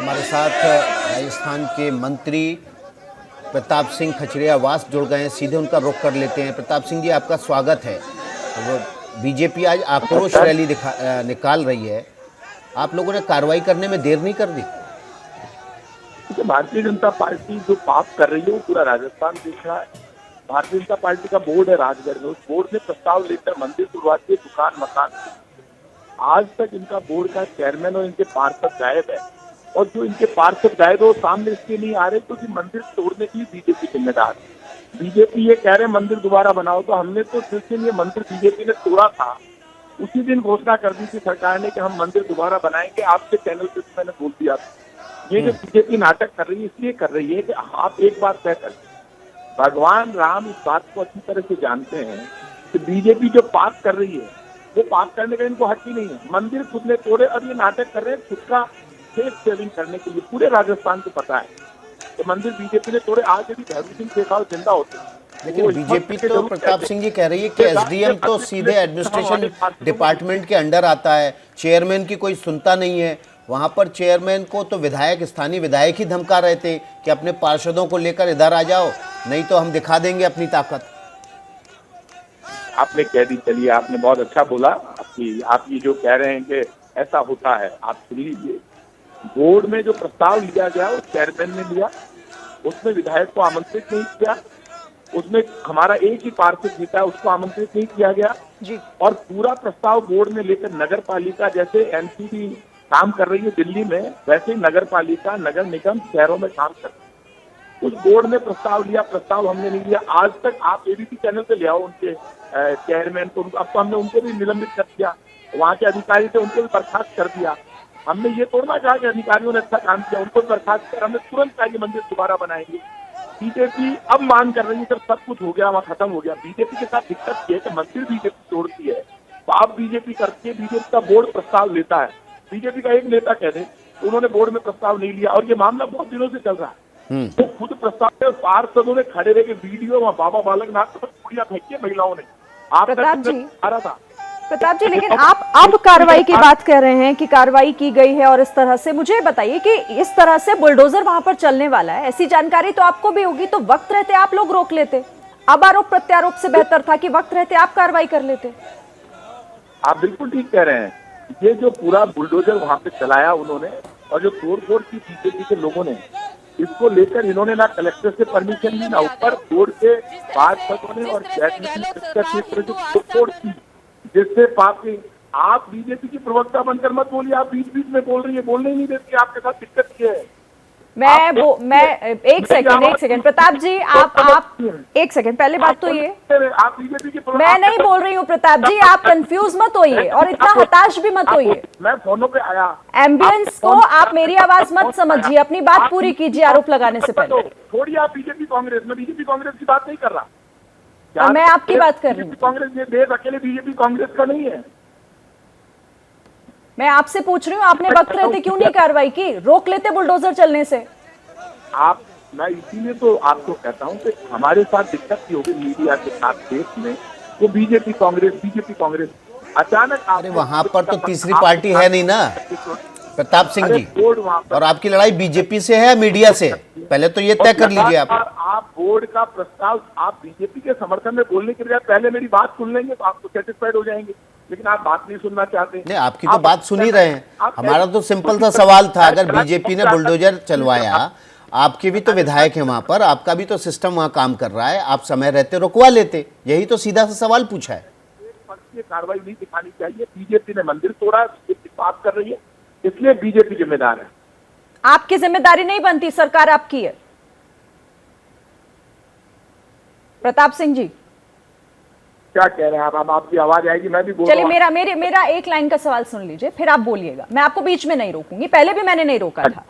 हमारे साथ राजस्थान के मंत्री प्रताप सिंह खचरियावास जुड़ गए हैं। सीधे उनका रुख कर लेते हैं। प्रताप सिंह जी, आपका स्वागत है। वो बीजेपी आज आक्रोश रैली निकाल रही है। आप लोगों ने कार्रवाई करने में देर नहीं कर दी? भारतीय जनता पार्टी जो पाप कर रही है वो पूरा राजस्थान देख रहा है। भारतीय जनता पार्टी का बोर्ड है राजगढ़ में, उस बोर्ड ने प्रस्ताव लेकर मंदिर शुरुआत की, दुकान मकान। आज तक इनका बोर्ड का चेयरमैन और इनके पार्षद गायब है, और जो इनके पार्षद गायब है वो सामने इसके नहीं आ रहे क्योंकि मंदिर तोड़ने की बीजेपी जिम्मेदार है। बीजेपी ये कह रहे मंदिर दोबारा बनाओ, तो हमने तो जिस दिन ये मंदिर बीजेपी ने तोड़ा था उसी दिन घोषणा कर दी थी सरकार ने कि हम मंदिर दोबारा बनाएंगे। आपके चैनल पे मैंने बोल दिया था। ये जो बीजेपी नाटक कर रही है इसलिए कर रही है कि आप एक बात तय कर, भगवान राम इस बात को अच्छी तरह से जानते हैं कि बीजेपी जो पाप कर रही है वो पाप करने का इनको हक ही नहीं है। मंदिर खुद ने तोड़े और ये नाटक कर रहे हैं खुद का सेफ सेविंग करने के लिए। पूरे राजस्थान को पता है तो मंदिर बीजेपी ने तोड़े। आज यदि भैरू सिंह शेखावत जिंदा होते, लेकिन बीजेपी तो प्रताप सिंह जी कह रही है कि एसडीएम तो सीधे एडमिनिस्ट्रेशन डिपार्टमेंट के अंडर आता है, चेयरमैन की कोई सुनता नहीं है। वहां पर चेयरमैन को तो विधायक, स्थानीय विधायक ही धमका रहे थे कि अपने पार्षदों को लेकर इधर आ जाओ, नहीं तो हम दिखा देंगे अपनी ताकत। आपने कह दी, चलिए आपने बहुत अच्छा बोला। आप ये जो कह रहे हैं कि ऐसा होता है, आप सुन लीजिए। बोर्ड में जो प्रस्ताव लिया गया वो चेयरमैन ने लिया, उसमें विधायक को आमंत्रित नहीं किया, उसमें हमारा एक ही पार्षद जीता है उसको आमंत्रित नहीं किया गया जी। और पूरा प्रस्ताव बोर्ड ने लेकर नगर पालिका, जैसे एनसीडी काम कर रही है दिल्ली में, वैसे ही नगर पालिका, नगर निगम शहरों में काम कर रही है। उस बोर्ड ने प्रस्ताव लिया, प्रस्ताव हमने नहीं लिया। आज तक आप एबीपी चैनल पे ले आओ उनके चेयरमैन को, अब तो हमने उनको भी निलंबित कर दिया। वहाँ के अधिकारी थे उनको भी बर्खास्त कर दिया। हमने ये तोड़ना चाहा कि अधिकारियों ने अच्छा काम किया, उनको बर्खास्त कर हमने तुरंत कहा कि मंदिर दोबारा बनाएंगे। बीजेपी अब मांग कर रही है जब सब कुछ हो गया, वहाँ खत्म हो गया। बीजेपी के साथ दिक्कत ये है कि मंदिर बीजेपी तोड़ती है तो आप बीजेपी करती है, बीजेपी का बोर्ड प्रस्ताव लेता है, बीजेपी का एक नेता कह दे उन्होंने बोर्ड में प्रस्ताव नहीं लिया, और ये मामला बहुत दिनों से चल रहा है। तो खुद प्रस्ताव पार्षदों ने खड़े रह के वीडियो वहाँ बाबा बालक नाथ पर पूड़ियां फेंकी है महिलाओं ने। आप प्रताप जी, आ रहा था प्रताप जी, लेकिन आप अब कार्रवाई की बात कर रहे हैं कि कार्रवाई की गई है, और इस तरह से मुझे बताइए कि इस तरह से बुलडोजर वहां पर चलने वाला है, ऐसी जानकारी तो आपको भी होगी, तो वक्त रहते आप लोग रोक लेते। अब आरोप प्रत्यारोप से बेहतर था कि वक्त रहते आप कार्रवाई कर लेते। आप बिल्कुल ठीक कह रहे हैं। ये जो पूरा बुलडोजर वहां पे चलाया उन्होंने, और जो तोड़फोड़ की बीजेपी के लोगों ने, इसको लेकर इन्होंने ना कलेक्टर से परमिशन ली, ना ऊपर बोर्ड के पार्षदों ने और तोड़फोड़ की, जिससे पापी। आप बीजेपी की प्रवक्ता बनकर मत बोलिए, आप बीच बीच में बोल रही है, बोलने ही नहीं देती। आपके साथ दिक्कत ये है। मैं एक सेकंड प्रताप जी, आप एक सेकंड, पहले बात तो ये, आप बीजेपी की मैं नहीं बोल रही हूँ प्रताप जी, आप कंफ्यूज मत होइए और इतना हताश भी मत होइए। मैं फोनों पे आया, एम्बियंस को आप मेरी आवाज मत समझिए, अपनी बात पूरी कीजिए आरोप लगाने से पहले। थोड़ी आप बीजेपी कांग्रेस, में बीजेपी कांग्रेस की बात नहीं कर रहा, मैं आपकी बात कर रही हूँ। कांग्रेस ये देश अकेले बीजेपी कांग्रेस का नहीं है। मैं आपसे पूछ रही हूँ, आपने वक्त रहते क्यों नहीं कार्रवाई की? रोक लेते बुलडोजर चलने से। मैं इसीलिए तो आपको कहता हूँ कि हमारे साथ दिक्कत की होगी मीडिया के साथ देश में, वो बीजेपी कांग्रेस अचानक। अरे वहां पर तो तीसरी पार्टी है नहीं ना प्रताप सिंह जी, और आपकी लड़ाई बीजेपी से है मीडिया से, पहले तो ये तय कर लीजिए। आप बोर्ड का प्रस्ताव, आप बीजेपी के समर्थन में बोलने के लिए पहले मेरी बात सुन लेंगे तो आप तो सेटिस्फाइड हो जाएंगे, लेकिन आप बात नहीं सुनना चाहते। नहीं, आपकी तो बात सुन ही रहे हैं। हमारा तो सिंपल सा सवाल था, अगर बीजेपी ने बुलडोजर चलवाया, आपके भी तो विधायक हैं वहां पर, आपका भी तो सिस्टम वहां काम कर रहा है, आप समय रहते रुकवा लेते। यही तो सीधा सा सवाल पूछा है। कार्रवाई नहीं दिखानी चाहिए। बीजेपी ने मंदिर तोड़ा, बात कर रही है, इसलिए बीजेपी जिम्मेदार है। आपकी जिम्मेदारी नहीं बनती, सरकार आपकी है। प्रताप सिंह जी क्या कह रहे हैं आप? आपकी आवाज आएगी, मैं भी बोल चलिए, मेरा एक लाइन का सवाल सुन लीजिए, फिर आप बोलिएगा। मैं आपको बीच में नहीं रोकूंगी, पहले भी मैंने नहीं रोका था।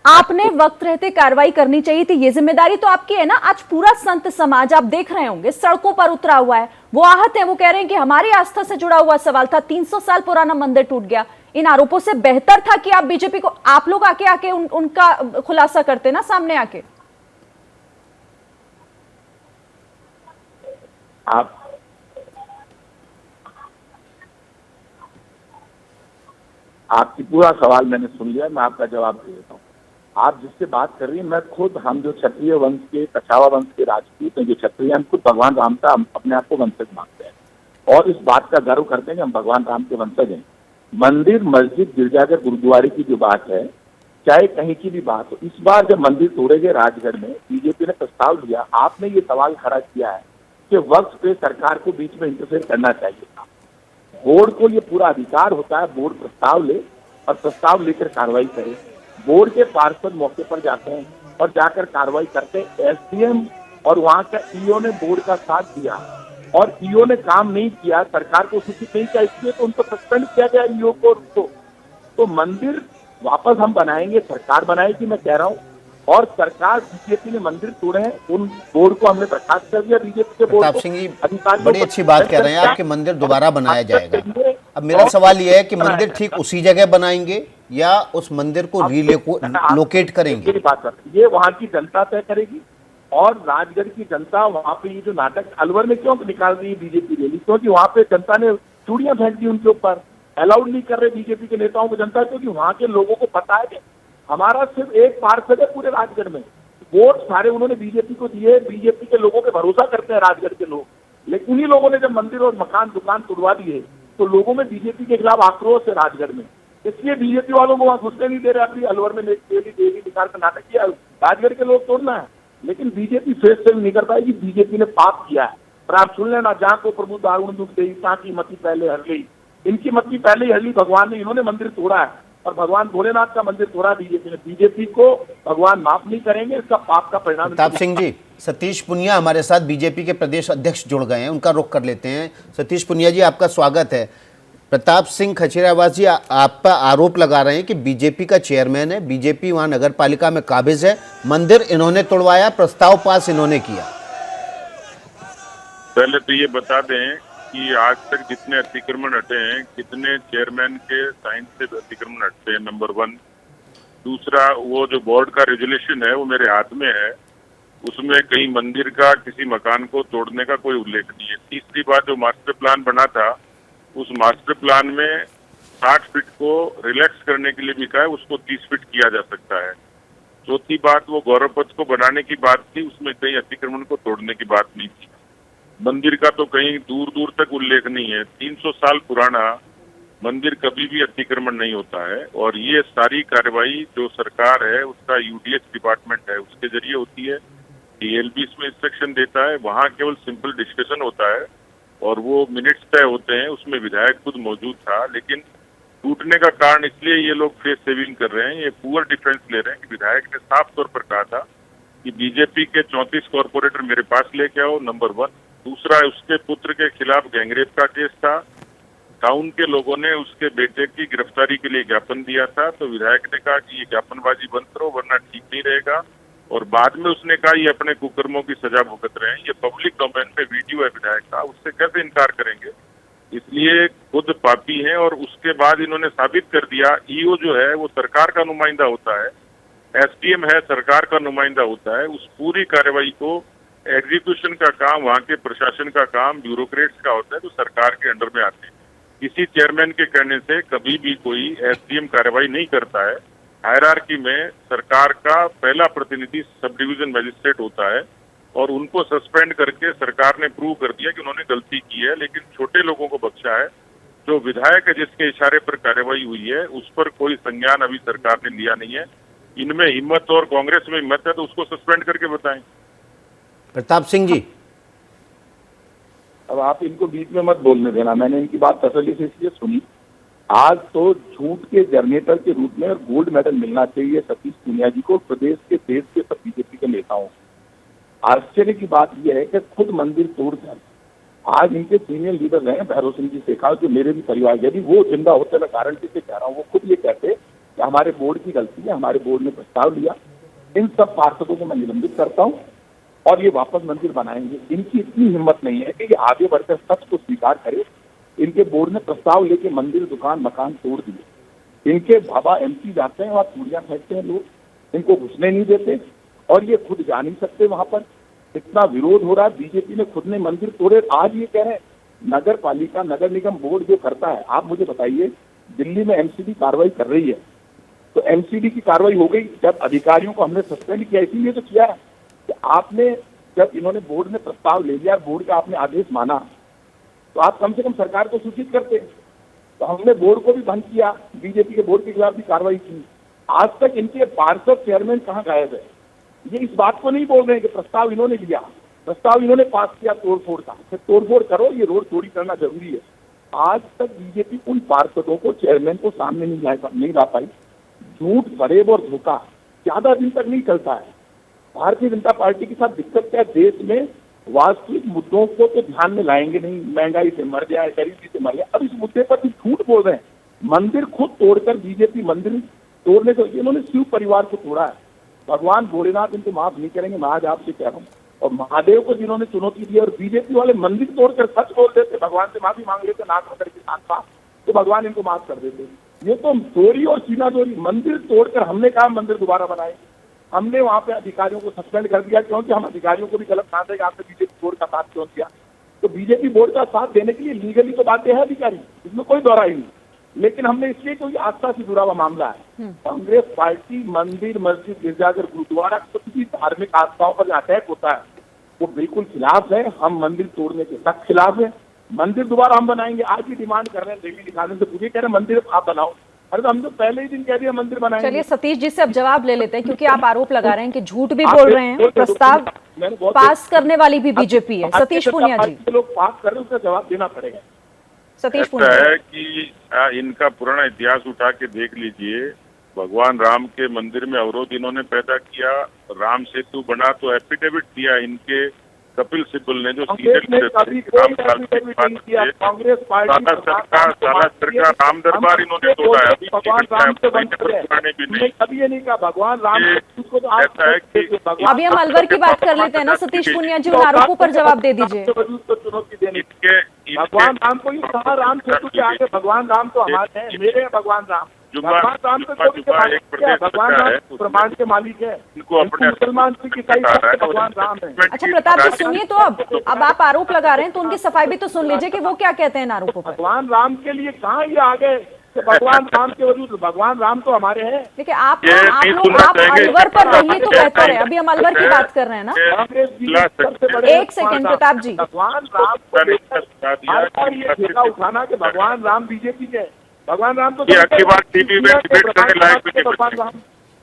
आपने वक्त रहते कार्रवाई करनी चाहिए थी, ये जिम्मेदारी तो आपकी है ना। आज पूरा संत समाज, आप देख रहे होंगे, सड़कों पर उतरा हुआ है, वो आहत है, वो कह रहे हैं कि हमारी आस्था से जुड़ा हुआ सवाल था, 300 साल पुराना मंदिर टूट गया। इन आरोपों से बेहतर था कि आप बीजेपी को, आप लोग आके उनका खुलासा करते ना सामने आके। आपकी पूरा सवाल मैंने सुन लिया, मैं आपका जवाब दे देता हूँ। आप जिससे बात कर रही हैं, मैं खुद, हम जो क्षत्रिय वंश के, कछावा वंश के राजपूत हैं, जो क्षत्रिय, हम खुद भगवान राम का अपने आप को वंशज मानते हैं और इस बात का गर्व करते हैं कि हम भगवान राम के वंशज हैं। मंदिर, मस्जिद, गिरजाघर, गुरुद्वारे की जो बात है, चाहे कहीं की भी बात हो, इस बार जब मंदिर तोड़े गए राजगढ़ में, बीजेपी ने प्रस्ताव लिया, आपने ये सवाल खड़ा किया है कि वक्फ पे सरकार को बीच में इंटरफेयर करना चाहिए था। बोर्ड को ये पूरा अधिकार होता है, बोर्ड प्रस्ताव ले और प्रस्ताव लेकर कार्रवाई करे। बोर्ड के पार्षद मौके पर जाते हैं और जाकर कार्रवाई करते हैं। एसडीएम और वहां का ईओ ने बोर्ड का साथ दिया और ईओ ने काम नहीं किया, सरकार को सूचित नहीं किया, इसलिए तो उनको सस्पेंड किया गया ईओ को। तो मंदिर वापस हम बनाएंगे, सरकार बनाएगी, मैं कह रहा हूँ। और सरकार, बीजेपी ने मंदिर तोड़े हैं, उन बोर्ड को हमने बर्खास्त कर दिया। बीजेपी के बोर्ड प्रताप सिंह जी बड़ी अच्छी बात कह रहे हैं आप कि मंदिर दोबारा बनाया जाएगा। अब मेरा और सवाल यह है कि मंदिर ठीक उसी जगह बनाएंगे या उस मंदिर को लोकेट करेंगे? ये बात ये वहाँ की जनता तय करेगी। और राजगढ़ की जनता वहाँ पे ये जो नाटक अलवर में क्यों निकाल रही है बीजेपी रैली, क्योंकि वहाँ पे जनता ने चूड़ियां फेंक दी उनके ऊपर। अलाउड नहीं कर रहे बीजेपी के नेताओं को जनता, क्योंकि वहाँ के लोगों को पता है कि हमारा सिर्फ एक पार्षद है पूरे राजगढ़ में, वोट सारे उन्होंने बीजेपी को दिए। बीजेपी के लोगों पे भरोसा करते हैं राजगढ़ के लोग, लेकिन उन्हीं लोगों ने जब मंदिर और मकान दुकान तोड़वा दिए तो लोगों में बीजेपी के खिलाफ आक्रोश है राजगढ़ में। इसलिए बीजेपी वालों को वहां घुसने नहीं दे रहे। अभी अलवर में देवी निकाल कर नाटक किया, राजगढ़ के लोग तोड़ना है, लेकिन बीजेपी फेस सेव नहीं कर पाएगी। बीजेपी ने पाप किया है। पर आप सुन लेना, जहाँ को प्रभु दारुण दुख दे, तहाँ की मती पहले हर गई। इनकी मती पहले ही हर ली भगवान ने, इन्होंने मंदिर तोड़ा है और भगवान भोलेनाथ का मंदिर तोड़ा बीजेपी ने। बीजेपी को भगवान माफ नहीं करेंगे, इसका पाप का परिणाम। प्रताप सिंह जी, सतीश पुनिया हमारे साथ बीजेपी के प्रदेश अध्यक्ष जुड़ गए हैं, उनका रुख कर लेते हैं। सतीश पुनिया जी, आपका स्वागत है। प्रताप सिंह खचेरियावास जी आप पर आरोप लगा रहे हैं कि बीजेपी का चेयरमैन है, बीजेपी वहां नगर पालिका में काबिज है, मंदिर इन्होंने तोड़वाया, प्रस्ताव पास इन्होंने किया। पहले तो ये बता दें कि आज तक जितने अतिक्रमण हटे हैं, कितने चेयरमैन के साइन से अतिक्रमण हटते हैं, नंबर 1। दूसरा, वो जो बोर्ड का रेजोल्यूशन है वो मेरे हाथ में है, उसमें कहीं मंदिर का, किसी मकान को तोड़ने का कोई उल्लेख नहीं है। तीसरी बात, जो मास्टर प्लान बना था, उस मास्टर प्लान में 60 फीट को रिलैक्स करने के लिए भी कहा है, उसको 30 फीट किया जा सकता है। चौथी बात, वो गौरव पथ को बनाने की बात थी, उसमें कहीं अतिक्रमण को तोड़ने की बात नहीं थी। मंदिर का तो कहीं दूर दूर तक उल्लेख नहीं है। 300 साल पुराना मंदिर कभी भी अतिक्रमण नहीं होता है। और ये सारी कार्रवाई जो सरकार है, उसका यूडीएच डिपार्टमेंट है, उसके जरिए होती है। डीएलबी इसमें इंस्ट्रक्शन देता है, वहाँ केवल सिंपल डिस्कशन होता है और वो मिनट्स तय होते हैं। उसमें विधायक खुद मौजूद था, लेकिन टूटने का कारण इसलिए ये लोग फेस सेविंग कर रहे हैं, ये पुअर डिफेंस ले रहे हैं कि विधायक ने साफ तौर पर कहा था कि बीजेपी के 34 कॉर्पोरेटर मेरे पास लेके आओ, नंबर 1। दूसरा, उसके पुत्र के खिलाफ गैंगरेप का केस था, टाउन के लोगों ने उसके बेटे की गिरफ्तारी के लिए ज्ञापन दिया था, तो विधायक ने कहा कि ये ज्ञापनबाजी बंद करो वरना ठीक नहीं रहेगा। और बाद में उसने कहा ये अपने कुकर्मों की सजा भुगत रहे हैं। ये पब्लिक डोमेन में वीडियो है विधायक का, उससे कैसे इनकार करेंगे? इसलिए खुद पापी हैं। और उसके बाद इन्होंने साबित कर दिया, ईओ जो है वो सरकार का नुमाइंदा होता है, एसडीएम है सरकार का नुमाइंदा होता है। उस पूरी कार्रवाई को, एग्जीक्यूशन का काम वहाँ के प्रशासन का काम ब्यूरोक्रेट्स का होता है, जो सरकार के अंडर में आते हैं। किसी चेयरमैन के कहने से कभी भी कोई एसडीएम कार्रवाई नहीं करता है। हायरार्की में सरकार का पहला प्रतिनिधि सब डिवीजन मजिस्ट्रेट होता है और उनको सस्पेंड करके सरकार ने प्रूव कर दिया कि उन्होंने गलती की है, लेकिन छोटे लोगों को बख्शा है। जो विधायक है जिसके इशारे पर कार्रवाई हुई है, उस पर कोई संज्ञान अभी सरकार ने लिया नहीं है। इनमें हिम्मत और कांग्रेस में हिम्मत है तो उसको सस्पेंड करके बताएं। प्रताप सिंह जी, अब आप इनको बीच में मत बोलने देना, मैंने इनकी बात तसल्ली से इसलिए सुनी। आज तो झूठ के जनरेटर के रूप में और गोल्ड मेडल मिलना चाहिए सतीश पुनिया जी को, प्रदेश के देश के सब बीजेपी के नेताओं को। आश्चर्य की बात यह है कि खुद मंदिर तोड़कर आज इनके सीनियर लीडर रहे भैरव सिंह जी शेखावत, जो मेरे भी परिवार, यदि वो जिंदा होते, मैं गारंटी से कह रहा हूँ, वो खुद ये कहते कि हमारे बोर्ड की गलती है, हमारे बोर्ड ने प्रस्ताव लिया। इन सब पार्षदों को मैं निलंबित करता हूँ और ये वापस मंदिर बनाएंगे। इनकी इतनी हिम्मत नहीं है कि ये आगे बढ़कर सच को स्वीकार करे। इनके बोर्ड ने प्रस्ताव लेके मंदिर दुकान मकान तोड़ दिए। इनके बाबा एमपी जाते हैं, वहाँ चूड़ियां फेंकते हैं लोग, इनको घुसने नहीं देते और ये खुद जा नहीं सकते वहां पर। इतना विरोध हो रहा है, बीजेपी ने खुद ने मंदिर तोड़े। आज ये कह रहे हैं नगर पालिका नगर निगम बोर्ड जो करता है, आप मुझे बताइए, दिल्ली में एमसीडी कार्रवाई कर रही है तो एमसीडी की कार्रवाई हो गई। जब अधिकारियों को हमने सस्पेंड किया, इसीलिए तो किया है कि आपने जब इन्होंने बोर्ड ने प्रस्ताव ले लिया, बोर्ड का आपने आदेश माना, तो आप कम से कम सरकार को सूचित करते। तो हमने बोर्ड को भी बंद किया, बीजेपी के बोर्ड के खिलाफ भी कार्रवाई की। आज तक इनके पार्षद चेयरमैन कहाँ गायब है? ये इस बात को नहीं बोल रहे हैं कि प्रस्ताव इन्होंने लिया, प्रस्ताव इन्होंने पास किया तोड़फोड़ का, फिर तोड़फोड़ करो, ये रोड चोरी करना जरूरी है। आज तक बीजेपी उन पार्षदों को, चेयरमैन को सामने नहीं ला पाई। झूठ, फरेब और धोखा ज्यादा दिन तक नहीं चलता है। भारतीय जनता पार्टी के साथ दिक्कत क्या है? देश में वास्तविक मुद्दों को तो ध्यान में लाएंगे नहीं। महंगाई से मर जाए, गरीबी से मर जाए, अब इस मुद्दे पर भी झूठ बोल रहे हैं। मंदिर खुद तोड़कर बीजेपी मंदिर तोड़ने से, इन्होंने शिव परिवार को तोड़ा है। भगवान भोलेनाथ इनको माफ नहीं करेंगे, मैं आज आपसे कह रहा हूँ। और महादेव को जिन्होंने चुनौती दी, और बीजेपी वाले मंदिर तोड़कर सच बोल देते, भगवान से माफी मांग लेते, नाक पकड़ के कान का, तो भगवान इनको माफ कर देते। ये तो चोरी और सीना चोरी। मंदिर तोड़कर हमने कहा मंदिर दोबारा बनाए, हमने वहां पे अधिकारियों को सस्पेंड कर दिया, क्योंकि हम अधिकारियों को भी गलत मानते हैं कि आपने बीजेपी बोर्ड का साथ क्यों दिया। तो बीजेपी बोर्ड का साथ देने के लिए लीगली तो बातें है अधिकारी, इसमें कोई दोहराई नहीं, लेकिन हमने इसलिए क्योंकि आस्था से जुड़ा हुआ मामला है। कांग्रेस पार्टी मंदिर, मस्जिद, गिरजाघर, गुरुद्वारा, कुछ भी धार्मिक आस्थाओं पर अटैक होता है वो बिल्कुल खिलाफ है। हम मंदिर तोड़ने के सख्त खिलाफ है। मंदिर दोबारा हम बनाएंगे, आज भी डिमांड कर रहे हैं, रैली निकालने से पूछे, कह रहे मंदिर आप बनाओ। अरे तो हम तो पहले ही दिन कह दिया मंदिर बनाएंगे। चलिए सतीश जी से अब जवाब ले लेते हैं, क्योंकि आप आरोप लगा रहे हैं कि झूठ भी बोल रहे हैं, प्रस्ताव पास करने वाली भी बीजेपी है। सतीश पूनिया जी, लोग पास कर रहे हैं, उसका जवाब देना पड़ेगा। सतीश ऐसा पूनिया है कि इनका पुराना इतिहास उठा के देख लीजिए। भगवान राम के मंदिर में अवरोध इन्होंने पैदा किया, राम सेतु बना तो एफिडेविट दिया इनके कपिल सिब्बल ने, जो सीधे कांग्रेस पार्टी साला सरकार राम दरबार इन्होंने तोड़ा है। भगवान राम से कभी ये नहीं कहा भगवान राम को। तो ऐसा है कि अभी हम अलवर की बात कर लेते हैं ना। सतीश पूनिया जी, उन आरोपों पर जवाब दे दीजिए। चुनौती देने भगवान राम को ही कहा, राम सेतु के आगे भगवान राम तो हमारे हैं, मेरे हैं भगवान राम। भगवान राम तो भगवान राम प्रमाण के मालिक है, मुसलमान सिख ईसाई भगवान राम है। अच्छा प्रताप जी सुनिए, तो अब आप आरोप लगा रहे हैं तो उनकी सफाई भी तो सुन लीजिए कि वो क्या कहते हैं इन आरोपों पर। भगवान राम के लिए कहाँ ये आ गए? भगवान राम के वजूद भगवान राम तो हमारे हैं। देखिए आप अलवर पर रहिए तो बेहतर है। अभी हम अलवर की बात कर रहे हैं ना। एक सेकंड प्रताप जी, भगवान राम को ये ठेका उठाना कि भगवान राम बीजेपी के, भगवान राम तो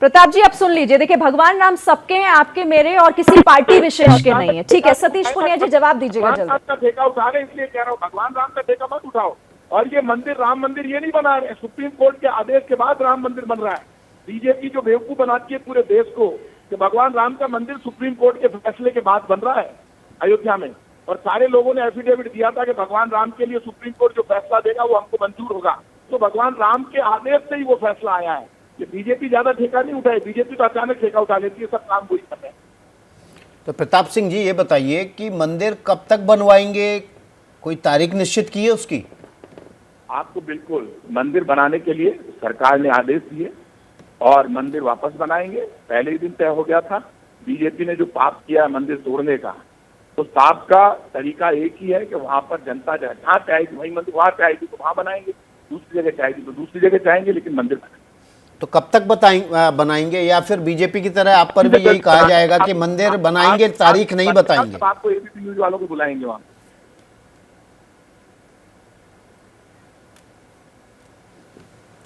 प्रताप जी आप सुन लीजिए। देखिए भगवान राम सबके हैं, आपके, मेरे और किसी पार्टी विशेष के नहीं है। ठीक है सतीश पूनिया जी, जवाब दीजिएगा जल्दी। का ठेका उठा रहे, इसलिए कह रहा हूँ भगवान राम का ठेका मत उठाओ। और ये मंदिर, राम मंदिर ये नहीं बना रहे, सुप्रीम कोर्ट के आदेश के बाद राम मंदिर बन रहा है। बीजेपी जो बेवकूफ बनाती है पूरे देश को कि भगवान राम का मंदिर सुप्रीम कोर्ट के फैसले के बाद बन रहा है अयोध्या में, और सारे लोगों ने एफिडेविट दिया था कि भगवान राम के लिए सुप्रीम कोर्ट जो फैसला देगा वो हमको मंजूर होगा। तो भगवान राम के आदेश से ही वो फैसला आया है। ये बीजेपी ज्यादा ठेका नहीं उठाए, बीजेपी तो अचानक ठेका उठा लेती है, सब काम वही कर रहे हैं। तो प्रताप सिंह जी ये बताइए कि मंदिर कब तक बनवाएंगे, कोई तारीख निश्चित की है उसकी? आपको बिल्कुल मंदिर बनाने के लिए सरकार ने आदेश दिए और मंदिर वापस बनाएंगे। पहले ही दिन तय हो गया था। बीजेपी ने जो पाप किया है मंदिर तोड़ने का, तो पाप का तरीका एक ही है कि वहां पर जनता जहाँ चाहेगी वही मंदिर, वहां चाहेगी तो वहां बनाएंगे, दूसरी जगह चाहेगी तो दूसरी जगह चाहेंगे, लेकिन मंदिर बनाएंगे। तो कब तक बनाएंगे, या फिर बीजेपी की तरह आप पर भी यही कहा जाएगा कि मंदिर बनाएंगे, तारीख नहीं बताएंगे? आपको एबीपी न्यूज वालों को बुलाएंगे वहां।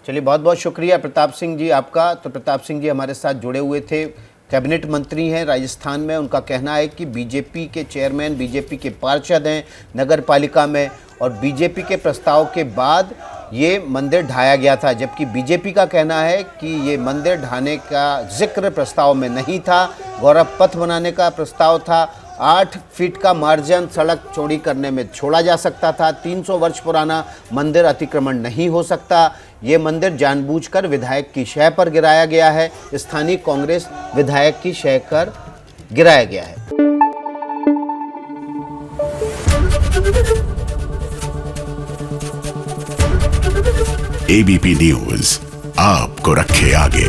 चलिए बहुत बहुत शुक्रिया प्रताप सिंह जी आपका। तो प्रताप सिंह जी हमारे साथ जुड़े हुए थे, कैबिनेट मंत्री हैं राजस्थान में। उनका कहना है कि बीजेपी के चेयरमैन, बीजेपी के पार्षद हैं नगर पालिका में, और बीजेपी के प्रस्ताव के बाद ये मंदिर ढाया गया था, जबकि बीजेपी का कहना है कि ये मंदिर ढाने का जिक्र प्रस्ताव में नहीं था। गौरव पथ बनाने का प्रस्ताव था, 8 फीट का मार्जिन सड़क चौड़ी करने में छोड़ा जा सकता था। 300 वर्ष पुराना मंदिर अतिक्रमण नहीं हो सकता। ये मंदिर जानबूझकर विधायक की शय पर गिराया गया है, स्थानीय कांग्रेस विधायक की शय पर गिराया गया है। एबीपी न्यूज आपको रखे आगे।